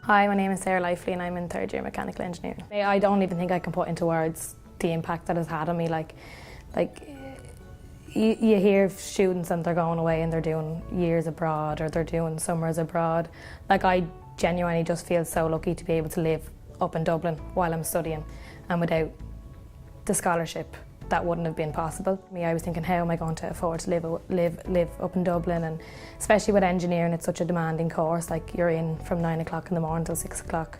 Hi, my name is Sarah Lively and I'm in third year mechanical engineering. I don't even think I can put into words the impact that has had on me. You hear students and they're going away and they're doing years abroad or they're doing summers abroad. I genuinely just feel so lucky to be able to live up in Dublin while I'm studying, and without the scholarship that wouldn't have been possible. I was thinking, how am I going to afford to live up in Dublin, and especially with engineering, it's such a demanding course. You're in from 9 o'clock in the morning till 6 o'clock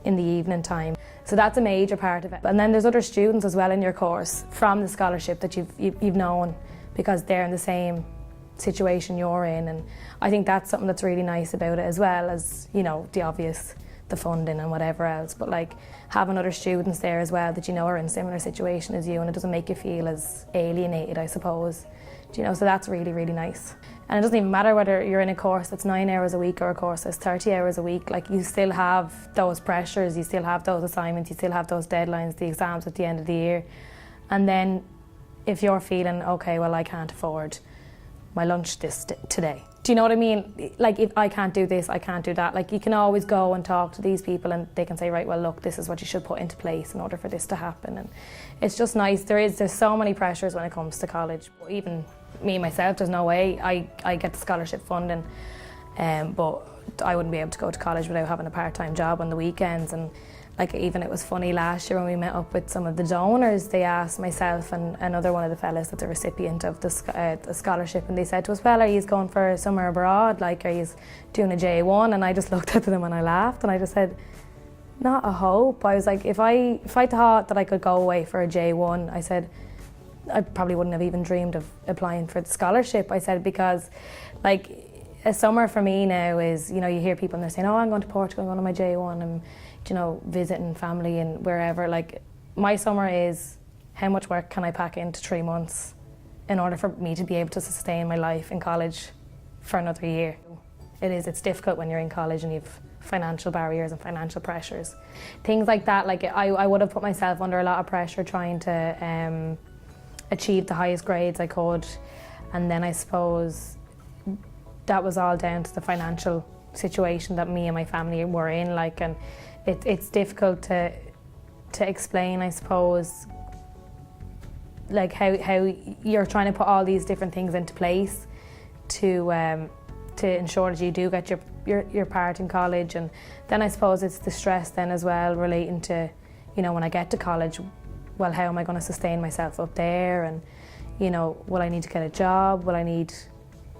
in the evening time. So that's a major part of it. And then there's other students as well in your course from the scholarship that you've known, because they're in the same situation you're in, and I think that's something that's really nice about it, as well as, you know, the obvious, the funding and whatever else, but having other students there as well that you know are in a similar situation as you, and it doesn't make you feel as alienated, I suppose. Do you know, so that's really, really nice. And it doesn't even matter whether you're in a course that's 9 hours a week or a course that's 30 hours a week, you still have those pressures, you still have those assignments, you still have those deadlines, the exams at the end of the year. And then if you're feeling, okay, well, I can't afford my lunch today. Do you know what I mean? If I can't do this, I can't do that. You can always go and talk to these people and they can say, right, well, look, this is what you should put into place in order for this to happen. And it's just nice. There's so many pressures when it comes to college. Even me, myself, there's no way I get the scholarship funding, but I wouldn't be able to go to college without having a part-time job on the weekends. And even it was funny last year when we met up with some of the donors, they asked myself and another one of the fellas that's a recipient of the scholarship, and they said to us, well, are you going for somewhere abroad? Are you doing a J1? And I just looked at them and I laughed and I just said, not a hope. I was like, if I thought that I could go away for a J1, I said, I probably wouldn't have even dreamed of applying for the scholarship. I said, because a summer for me now is, you know, you hear people and they're saying, oh, I'm going to Portugal, I'm going on my J1, I'm, you know, visiting family and wherever. My summer is, how much work can I pack into 3 months in order for me to be able to sustain my life in college for another year. It's difficult when you're in college and you've financial barriers and financial pressures. Things like that, I would have put myself under a lot of pressure trying to achieve the highest grades I could, and then I suppose that was all down to the financial situation that me and my family were in, and it's difficult to explain, I suppose, how you're trying to put all these different things into place to ensure that you do get your part in college. And then I suppose it's the stress then as well relating to, you know, when I get to college, well, how am I going to sustain myself up there? And, you know, will I need to get a job? Will I need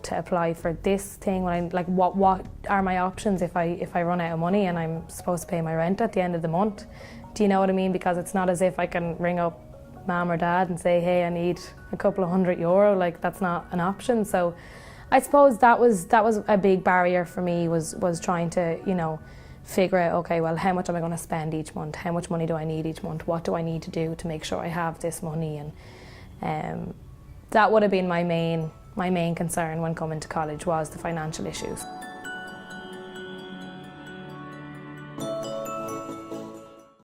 to apply for this thing? What are my options if I run out of money and I'm supposed to pay my rent at the end of the month? Do you know what I mean? Because it's not as if I can ring up mum or dad and say, hey, I need a couple of €100. That's not an option. So I suppose that was a big barrier for me, was trying to, you know, figure out, okay, well, how much am I going to spend each month? How much money do I need each month? What do I need to do to make sure I have this money? And that would have been my main concern when coming to college, was the financial issues.